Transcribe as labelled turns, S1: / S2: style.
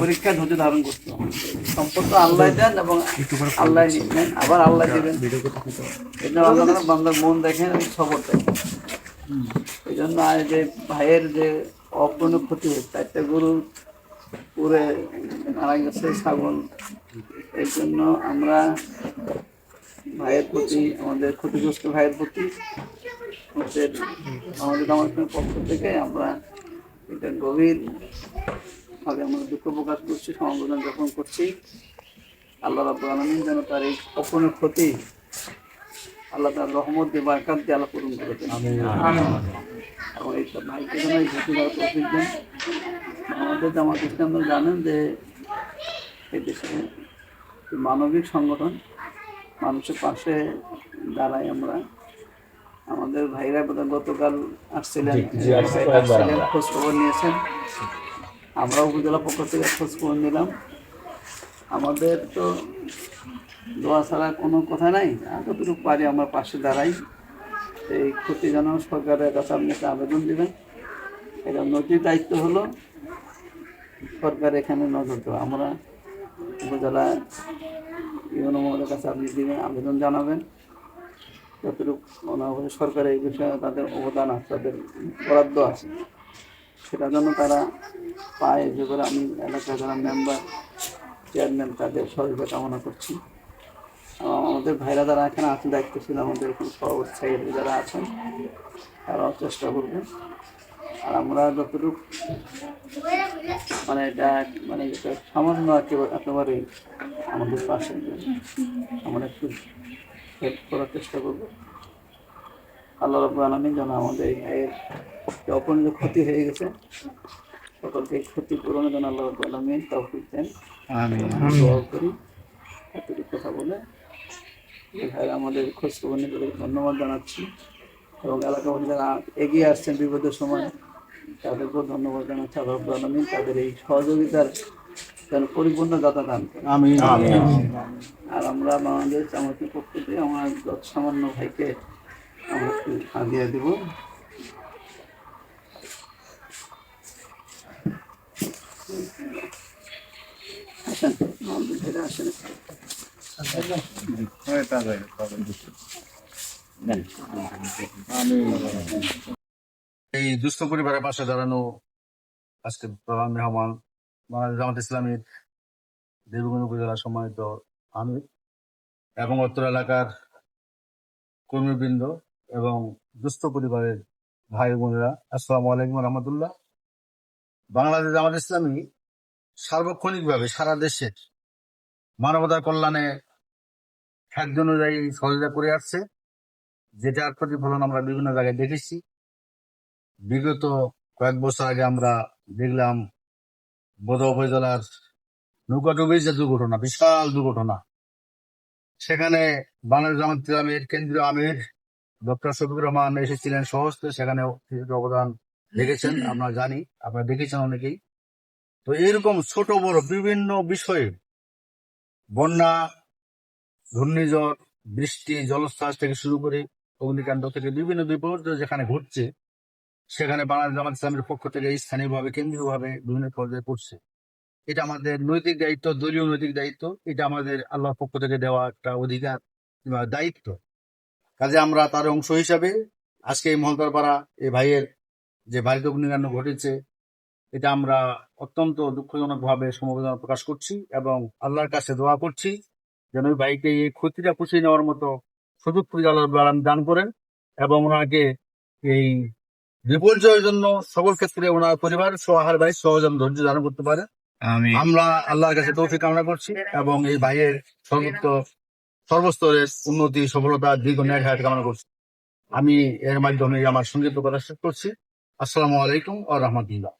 S1: পরীক্ষা ধৈর্য ধারণ করতে হবে। সম্পদ তো আল্লাহ দেন এবং আল্লাহ নেন, আবার আল্লাহ দেবেন। এটা বান্দার মন দেখেন এবং খবর দেখেন। এই জন্য যে ভাইয়ের যে অপূর্ণ ক্ষতি হয়েছে, একটা গরু পুরে মারা গেছে, ছাগল। এই জন্য আমরা ভাইয়ের প্রতি, আমাদের ক্ষতিগ্রস্ত ভাইয়ের প্রতি আমাদের পক্ষ থেকে আমরা এটা গভীর ভাবে আমরা দুঃখ প্রকাশ করছি, সমবেদনা জ্ঞাপন করছি। আল্লাহ রাব্বুল আলামিন যেন তার এই অপূর্ণ ক্ষতি আল্লাহ তার রহমত দিয়ে বারাকাত দিয়ে আল্লাহ পূরণ করে দেন। এবং এই সব ভাইকে যেন এই ক্ষতি দ্বারা তৌফিক দেন। আমাদের জামাত ইসলাম জানেন যে এই দেশে মানবিক সংগঠন, মানুষের পাশে দাঁড়াই আমরা। আমাদের ভাইরা বোধহয় গতকাল আসছিলেন, খোঁজ খবর নিয়েছেন। আমরা উপজেলা পক্ষ থেকে খোঁজ খবর নিলাম। আমাদের তো দোয়া ছাড়া কোনো কথা নাই, যতটুকু পারি আমরা পাশে দাঁড়াই। এই ক্ষতি যেন সরকারের কাছে আপনি একটা আবেদন দেবেন। এটা নৈতিক দায়িত্ব হলো সরকার এখানে নজর দেওয়া। আমরা উপজেলা ইউনো মহলের কাছে আপনি দিবেন, আবেদন জানাবেন। যতটুকু সরকার এই বিষয়ে তাদের অবদান আছে, তাদের বরাদ্দ আছে, সেটা জন্য তারা পায়। যে করে আমি এলাকার যারা মেম্বার, চেয়ারম্যান, তাদের সহযোগিতা কামনা করছি। আমাদের ভাইরা যারা এখানে আছে, দায়িত্বশীল আমাদের এখানে সভাপতি সেক্রেটারি যারা আছেন, তারাও চেষ্টা করবেন। আর আমরা যতটুকু এটা সামান্য একেবারেই আমাদের পাশে আমরা একটু হেল্প করার চেষ্টা করবো। আল্লাহ রাব্বুল আলামিন যেন আমাদের এই ভাইয়ের যে অপূর্ণ ক্ষতি হয়ে গেছে, সকলকে এই ক্ষতি পূরণের জন্য আল্লাহ রাব্বুল আলামিন তৌফিক দেন। দোয়া করি। এতটুকু কথা বলে এই ভাইয়েরা আমাদের খোঁজ খবর নিয়ে তাদেরকে ধন্যবাদ জানাচ্ছি। এবং এলাকাবাসী যারা এগিয়ে আসছেন বিপদের সময়, তাদেরকেও ধন্যবাদ জানাচ্ছি। আল্লাহ রাব্বুল আলামিন তাদের এই সহযোগিতার যেন পরিপূর্ণ দাতা দান করেন। আর আমরা বাংলাদেশ আমাদের পক্ষ থেকে আমার যত সামান্য ভাইকে আমরা একটু হাদিয়া দেব। আসেন, আমাদের ঘরে আসেন।
S2: এই দুস্থ পরিবারের পাশে দাঁড়ানো আজকে প্রধান মেহমান বাংলাদেশ জামাত ইসলামীর দেবীগঞ্জ উপজেলা সম্মানিত আমির এবং উত্তর এলাকার কর্মীবৃন্দ এবং দুস্থ পরিবারের ভাই বোনেরা, আসসালামু আলাইকুম রহমতুল্লাহ। বাংলাদেশ জামাত ইসলামী সার্বক্ষণিকভাবে সারা দেশের মানবতার কল্যাণে খ্যাত অনুযায়ী সহযোগিতা করে আসছে, যেটার প্রতিফলন আমরা বিভিন্ন জায়গায় দেখেছি। বিগত কয়েক বছর আগে আমরা দেখলাম বোদা উপজেলার নৌকাডুবির যে দুর্ঘটনা, বিশাল দুর্ঘটনা, সেখানে বাংলাদেশ জামাত ইসলামীর কেন্দ্রীয় আমির ডক্টর শফিকুর রহমান এসেছিলেন সহস্তে, সেখানেও অবদান রেখেছেন। আমরা জানি, আপনারা দেখেছেন অনেকেই। তো এরকম ছোট বড় বিভিন্ন বিষয়ে, বন্যা, ঘূর্ণিঝড়, বৃষ্টি, জলোচ্ছ্বাস থেকে শুরু করে অগ্নিকাণ্ড থেকে বিভিন্ন বিপর্যয় যেখানে ঘটছে, সেখানে বাংলাদেশ জামাত ইসলামের পক্ষ থেকে স্থানীয়ভাবে, কেন্দ্রীয়ভাবে বিভিন্ন পর্যায়ে পড়ছে। এটা আমাদের নৈতিক দায়িত্ব, দলীয় নৈতিক দায়িত্ব। এটা আমাদের আল্লাহর পক্ষ থেকে দেওয়া একটা অধিকার কিংবা দায়িত্ব। কাজে আমরা তার অংশ হিসাবে আজকে এই মহলতারপাড়া এই ভাইয়ের যে বাড়িতে অগ্নিকাণ্ড ঘটেছে, এটা আমরা অত্যন্ত দুঃখজনকভাবে সমবেদনা প্রকাশ করছি এবং আল্লাহর কাছে দোয়া করছি যেন ওই ভাইকে এই ক্ষতিটা পুষিয়ে নেওয়ার মতো সুযোগ সুবিধা আল্লাহ দান করেন এবং ওনাকে এই বিপর্যয়ের জন্য সকল ক্ষেত্রে ওনার পরিবার সহার ভাই সহজন ধৈর্য ধারণ করতে পারে। আমরা আল্লাহর কাছে তৌফিক কামনা করছি এবং এই ভাইয়ের সর্বস্তরের উন্নতি, সফলতা, দীর্ঘ ন্যায় হায়াত কামনা করছি। আমি এর মাধ্যমে আমার সংক্ষিপ্ত কথা শেষ করছি। আসসালামু আলাইকুম ওয়া রাহমাতুল্লাহ।